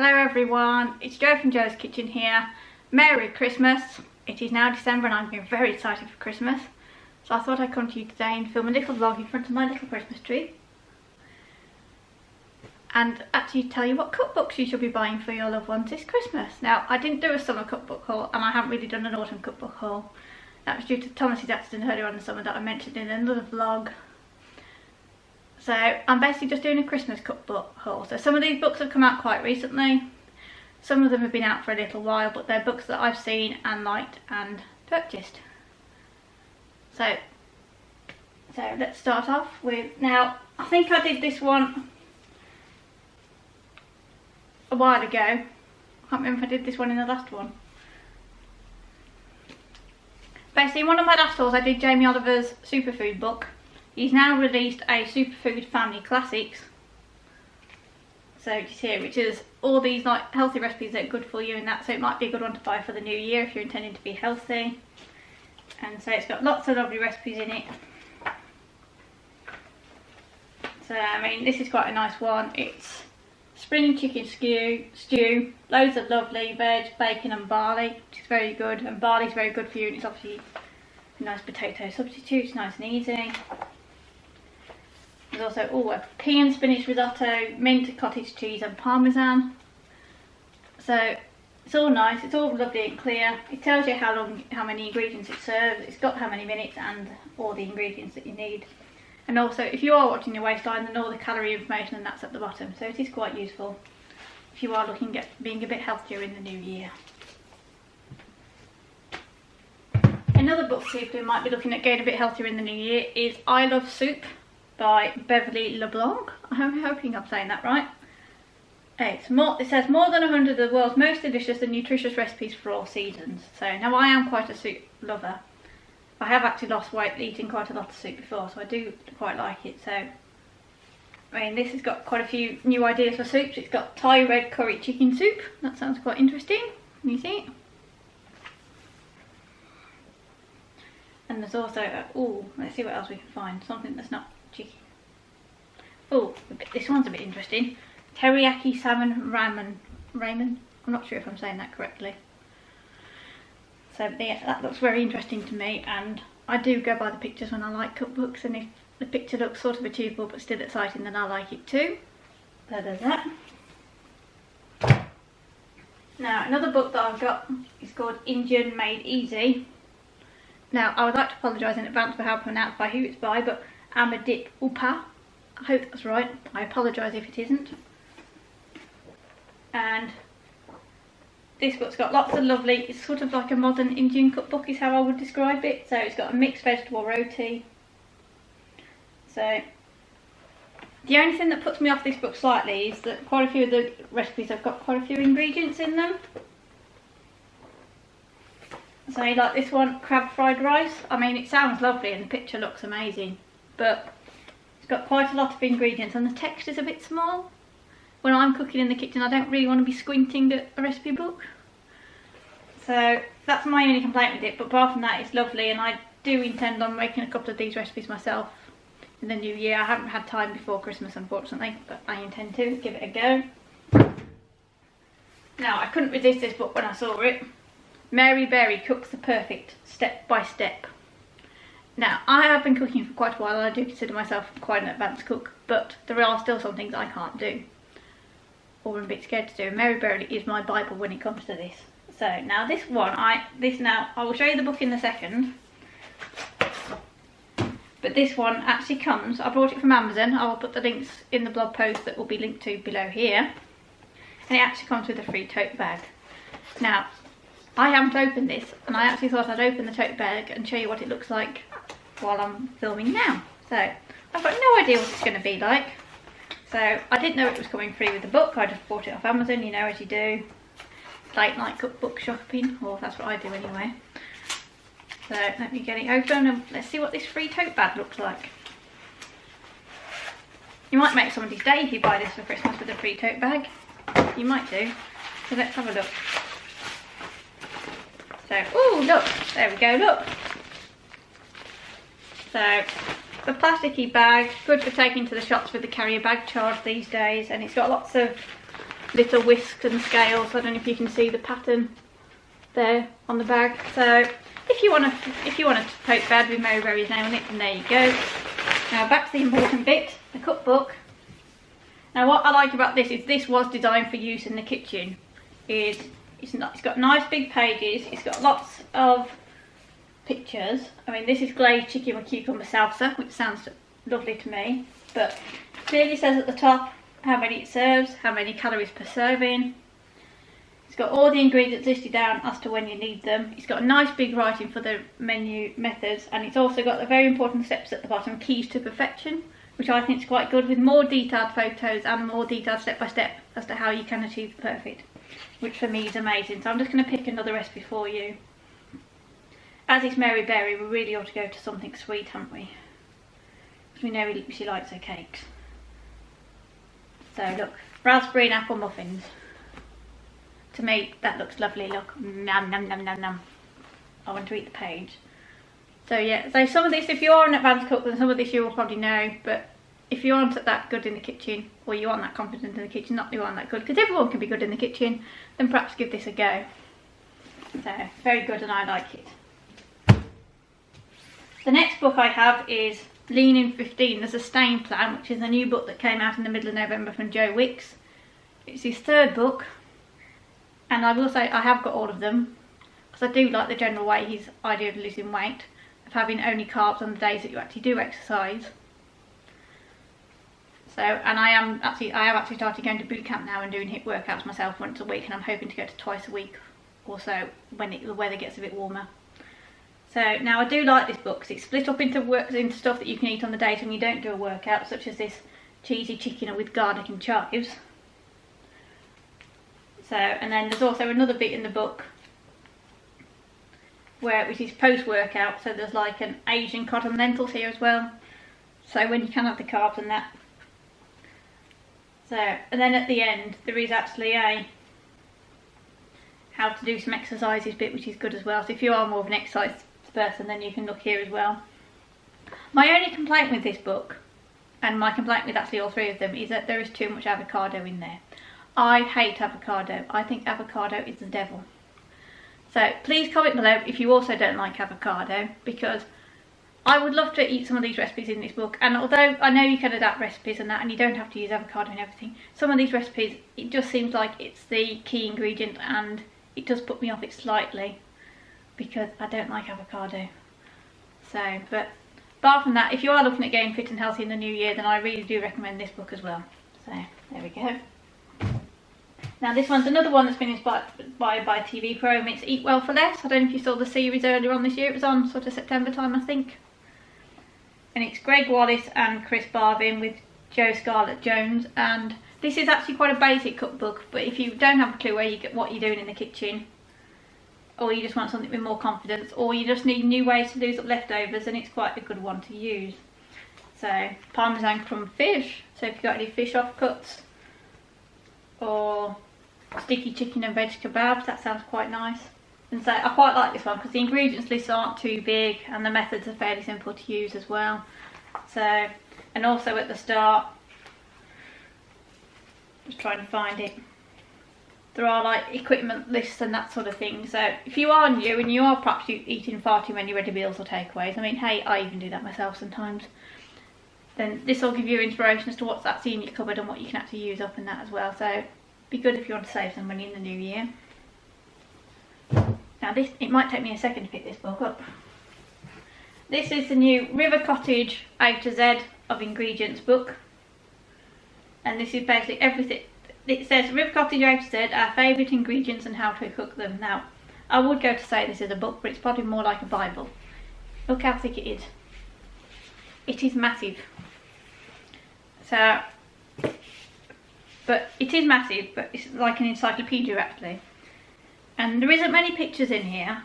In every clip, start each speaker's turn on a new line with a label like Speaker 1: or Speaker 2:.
Speaker 1: Hello everyone, it's Jo from Jo's Kitchen here. Merry Christmas. It is now December and I'm getting very excited for Christmas. So I thought I'd come to you today and film a little vlog in front of my little Christmas tree. And actually tell you what cookbooks you should be buying for your loved ones this Christmas. Now, I didn't do a summer cookbook haul and I haven't really done an autumn cookbook haul. That was due to Thomas's accident earlier on in the summer that I mentioned in another vlog. So I'm basically just doing a Christmas cookbook haul. So some of these books have come out quite recently. Some of them have been out for a little while, but they're books that I've seen and liked and purchased. So let's start off with, now I think I did this one a while ago. I can't remember if I did this one in the last one. Basically, in one of my last hauls I did Jamie Oliver's superfood book. He's now released a Superfood Family Classics. So just here, which is all these like healthy recipes that are good for you and that, so it might be a good one to buy for the new year if you're intending to be healthy. And so it's got lots of lovely recipes in it. So I mean, this is quite a nice one. It's spring chicken stew, loads of lovely veg, bacon and barley, which is very good, and barley's very good for you, and it's obviously a nice potato substitute. It's nice and easy. There's also a pea and spinach risotto, mint, cottage cheese and parmesan. So it's all nice, it's all lovely and clear. It tells you how many ingredients it serves, it's got how many minutes and all the ingredients that you need. And also, if you are watching your waistline, then all the calorie information and that's at the bottom. So it is quite useful if you are looking at being a bit healthier in the new year. Another book people who might be looking at getting a bit healthier in the new year is I Love Soup by Beverly LeBlanc. I'm hoping I'm saying that right. It says more than 100 of the world's most delicious and nutritious recipes for all seasons. So now I am quite a soup lover. I have actually lost weight eating quite a lot of soup before, so I do quite like it. So I mean, this has got quite a few new ideas for soups. It's got Thai red curry chicken soup. That sounds quite interesting. Can you see it? And there's also let's see what else we can find. Something that's not chicken. Oh, this one's a bit interesting. Teriyaki salmon ramen. I'm not sure if I'm saying that correctly. So yeah, that looks very interesting to me, and I do go by the pictures when I like cookbooks, and if the picture looks sort of achievable but still exciting, then I like it too. So there's that. Now another book that I've got is called Indian Made Easy. Now I would like to apologise in advance for how pronounced by who it's by, but Amadip Upa. I hope that's right. I apologise if it isn't. And this book's got lots of lovely, it's sort of like a modern Indian cookbook is how I would describe it. So it's got a mixed vegetable roti. So the only thing that puts me off this book slightly is that quite a few of the recipes have got quite a few ingredients in them. So like this one, crab fried rice. I mean, it sounds lovely and the picture looks amazing, but it's got quite a lot of ingredients and the text is a bit small. When I'm cooking in the kitchen, I don't really want to be squinting at a recipe book. So that's my only complaint with it, but apart from that, it's lovely, and I do intend on making a couple of these recipes myself in the new year. I haven't had time before Christmas, unfortunately, but I intend to give it a go. Now, I couldn't resist this book when I saw it. Mary Berry Cooks the Perfect Step by Step. Now, I have been cooking for quite a while, and I do consider myself quite an advanced cook, but there are still some things I can't do, or I'm a bit scared to do. Mary Berry is my Bible when it comes to this. So now this one, I will show you the book in a second. But this one actually comes, I bought it from Amazon. I will put the links in the blog post that will be linked to below here. And it actually comes with a free tote bag. Now, I haven't opened this, and I actually thought I'd open the tote bag and show you what it looks like while I'm filming now. So I've got no idea what it's going to be like. So I didn't know it was coming free with the book. I just bought it off Amazon, you know, as you do. Late night cookbook shopping, or that's what I do anyway. So let me get it open and let's see what this free tote bag looks like. You might make somebody's day if you buy this for Christmas with a free tote bag. You might do. So let's have a look. So, oh look, there we go, look. So the plasticky bag, good for taking to the shops with the carrier bag charge these days, and it's got lots of little whisks and scales. I don't know if you can see the pattern there on the bag. So if you want a tote bag with Mary Berry's name on it, then there you go. Now back to the important bit, the cookbook. Now what I like about this is this was designed for use in the kitchen. It's got nice big pages, it's got lots of pictures. I mean, this is glazed chicken with cucumber salsa, which sounds lovely to me, but it clearly says at the top how many it serves, how many calories per serving. It's got all the ingredients listed down as to when you need them. It's got a nice big writing for the menu methods, and it's also got the very important steps at the bottom, keys to perfection, which I think is quite good, with more detailed photos and more detailed step by step as to how you can achieve the perfect, which for me is amazing. So I'm just going to pick another recipe for you. As it's Mary Berry, we really ought to go to something sweet, haven't we? Because we know she likes her cakes. So look, raspberry and apple muffins. To me, that looks lovely. Look, nom nom nom nom nom. I want to eat the page. So yeah, so some of this, if you are an advanced cook, then some of this you will probably know, but if you aren't that good in the kitchen, or you aren't that confident in the kitchen, not you aren't that good, because everyone can be good in the kitchen, then perhaps give this a go. So, very good, and I like it. The next book I have is Lean in 15, The Sustain Plan, which is a new book that came out in the middle of November from Joe Wicks. It's his third book, and I will say I have got all of them, because I do like the general way his idea of losing weight, of having only carbs on the days that you actually do exercise. So, and I have actually started going to boot camp now and doing HIIT workouts myself once a week, and I'm hoping to go to twice a week or so when the weather gets a bit warmer. So now I do like this book because it's split up into stuff that you can eat on the days when you don't do a workout, such as this cheesy chicken with garlic and chives. So, and then there's also another bit in the book which is post-workout, so there's like an Asian cotton lentils here as well, so when you can have the carbs and that. So, and then at the end there is actually a how to do some exercises bit, which is good as well, so if you are more of an exercise person, then you can look here as well. My only complaint with this book, and my complaint with actually all three of them, is that there is too much avocado in there. I hate avocado. I think avocado is the devil. So please comment below if you also don't like avocado, because I would love to eat some of these recipes in this book, and although I know you can adapt recipes and that, and you don't have to use avocado and everything, some of these recipes, it just seems like it's the key ingredient, and it does put me off it slightly, because I don't like avocado. So, but apart from that, if you are looking at getting fit and healthy in the new year, then I really do recommend this book as well. So, there we go. Now this one's another one that's been inspired by a TV program. It's Eat Well for Less. I don't know if you saw the series earlier on this year. It was on sort of September time, I think. And it's Greg Wallace and Chris Barvin with Joe Scarlett Jones. And this is actually quite a basic cookbook, but if you don't have a clue what you're doing in the kitchen, or you just want something with more confidence, or you just need new ways to lose up leftovers, then it's quite a good one to use. So, Parmesan crumb fish. So if you've got any fish offcuts, or sticky chicken and veg kebabs, that sounds quite nice. And so I quite like this one because the ingredients lists aren't too big and the methods are fairly simple to use as well. So, and also at the start, just trying to find it, there are like equipment lists and that sort of thing. So if you are new and you are perhaps eating far too many ready meals or takeaways, I mean, hey, I even do that myself sometimes, then this will give you inspiration as to what's actually in your cupboard and what you can actually use up in that as well. So be good if you want to save some money in the new year. Now this, it might take me a second to pick this book up. This is the new River Cottage A to Z of Ingredients book. And this is basically everything. It says River Cottage A to Z, our favourite ingredients and how to cook them. Now, I would go to say this is a book, but it's probably more like a Bible. Look how thick it is. It is massive. So, but it is massive, but it's like an encyclopedia actually. And there isn't many pictures in here.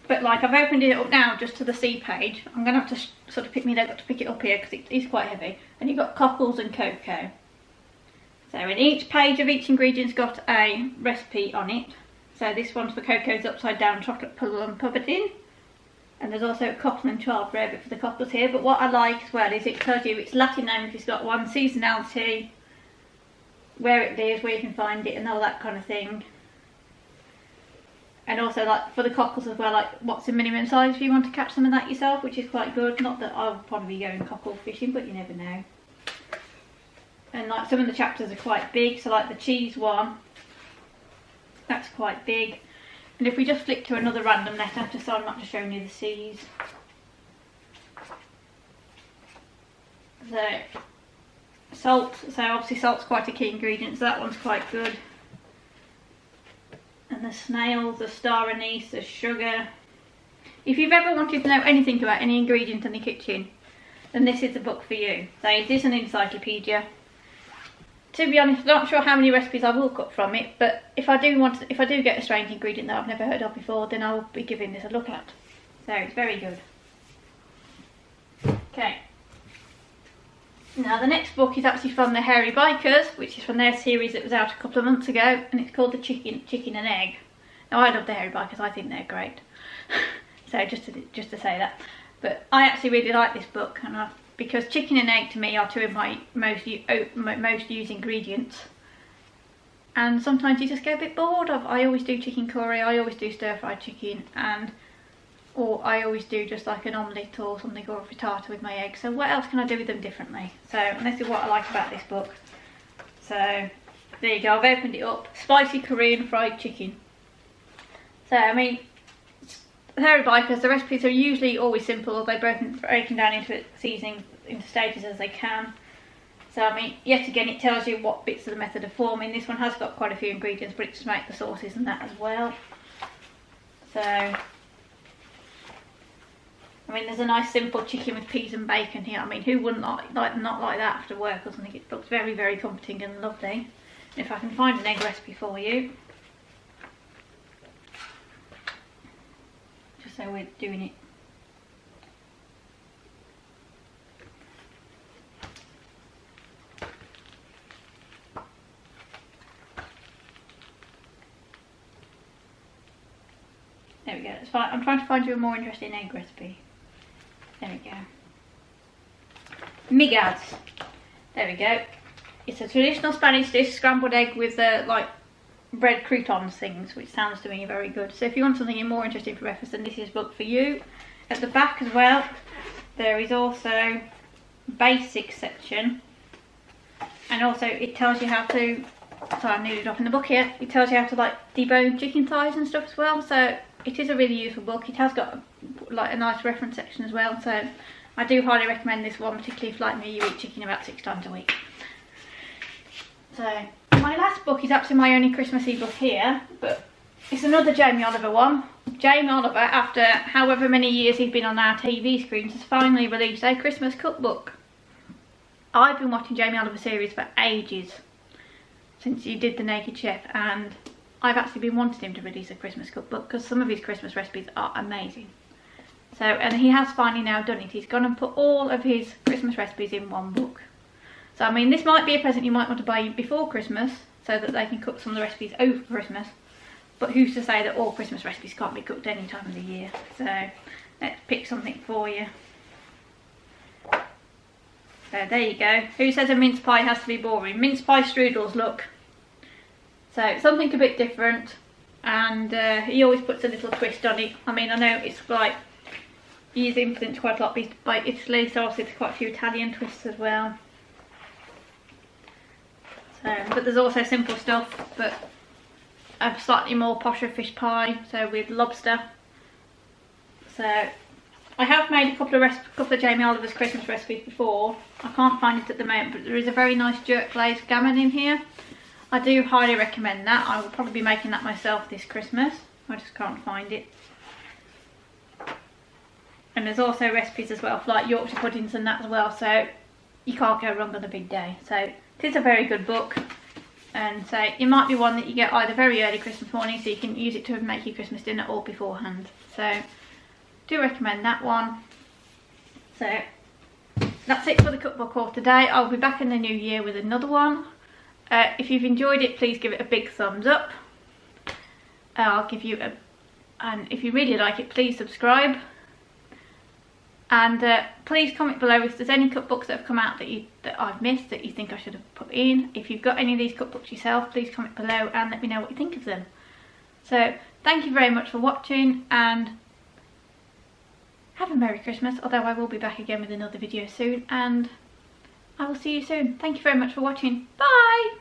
Speaker 1: But like, I've opened it up now just to the C page. I'm going to have to sort of pick it up here because it is quite heavy. And you've got cockles and cocoa. So in each page of each ingredient's got a recipe on it. So this one's for cocoa's upside down chocolate plum pudding. And there's also a cockle and child rarebit for the cockles here. But what I like as well is it tells you its Latin name if it's got one, seasonality, where it lives, where you can find it and all that kind of thing. And also like for the cockles as well, like what's the minimum size if you want to catch some of that yourself, which is quite good. Not that I'll probably be going cockle fishing, but you never know. And like some of the chapters are quite big, so like the cheese one, that's quite big. And if we just flick to another random letter, just so I'm not just showing you the C's. So salt, so obviously salt's quite a key ingredient, so that one's quite good. And the snails, the star anise, the sugar. If you've ever wanted to know anything about any ingredient in the kitchen, then this is the book for you. So it is an encyclopedia. To be honest, I'm not sure how many recipes I will cut from it, but if I do get a strange ingredient that I've never heard of before, then I'll be giving this a look at. So it's very good. Okay. Now the next book is actually from the Hairy Bikers, which is from their series that was out a couple of months ago, and it's called the Chicken and Egg. Now I love the Hairy Bikers, I think they're great. So just to say that. But I actually really like this book, and because chicken and egg to me are two of my most used ingredients. And sometimes you just get a bit bored of. I always do chicken curry, I always do stir fried chicken, or I always do just like an omelette or something, or a frittata with my eggs. So what else can I do with them differently? So, and this is what I like about this book. So there you go, I've opened it up. Spicy Korean fried chicken. So I mean, Hairy Bikers, the recipes are usually always simple. They're broken down into seasoning into stages as they can. So I mean, yet again, it tells you what bits of the method of forming. This one has got quite a few ingredients, but it's to make the sauces and that as well. So I mean, there's a nice simple chicken with peas and bacon here. I mean, who wouldn't not like that after work or something? It looks very, very comforting and lovely. And if I can find an egg recipe for you, just so we're doing it. There we go. It's fine. I'm trying to find you a more interesting egg recipe. There we go. Migas. There we go. It's a traditional Spanish dish, scrambled egg with like bread croutons things, which sounds to me very good. So if you want something more interesting for breakfast, then this is a book for you. At the back as well, there is also basics section, and also it tells you how to, sorry I'm nearly dropping the book here, it tells you how to like debone chicken thighs and stuff as well. So it is a really useful book. It has got like a nice reference section as well, so I do highly recommend this one, particularly if like me you eat chicken about 6 times a week. So my last book is actually my only Christmassy book here, but it's another Jamie Oliver one. Jamie Oliver, after however many years he's been on our TV screens, has finally released a Christmas cookbook. I've been watching Jamie Oliver series for ages, since he did The Naked Chef, and I've actually been wanting him to release a Christmas cookbook because some of his Christmas recipes are amazing. So, and he has finally now done it. He's gone and put all of his Christmas recipes in one book. So I mean, this might be a present you might want to buy before Christmas so that they can cook some of the recipes over Christmas. But who's to say that all Christmas recipes can't be cooked any time of the year? So let's pick something for you. So there you go. Who says a mince pie has to be boring? Mince pie strudels, look. So something a bit different, and he always puts a little twist on it. I mean, I know it's like, he's influenced quite a lot by Italy, so obviously there's quite a few Italian twists as well. So, but there's also simple stuff, but a slightly more posher fish pie, so with lobster. So I have made a couple of Jamie Oliver's Christmas recipes before. I can't find it at the moment, but there is a very nice jerk glazed gammon in here. I do highly recommend that. I will probably be making that myself this Christmas. I just can't find it. And there's also recipes as well for like Yorkshire puddings and that as well, so you can't go wrong on a big day. So it is a very good book, and so it might be one that you get either very early Christmas morning, so you can use it to make your Christmas dinner, or beforehand. So do recommend that one. So that's it for the cookbook haul today. I'll be back in the new year with another one. If you've enjoyed it, please give it a big thumbs up. I'll give you a, and if you really like it, please subscribe. And please comment below if there's any cookbooks that have come out that I've missed that you think I should have put in. If you've got any of these cookbooks yourself, please comment below and let me know what you think of them. So thank you very much for watching, and have a Merry Christmas, although I will be back again with another video soon, and I will see you soon. Thank you very much for watching. Bye!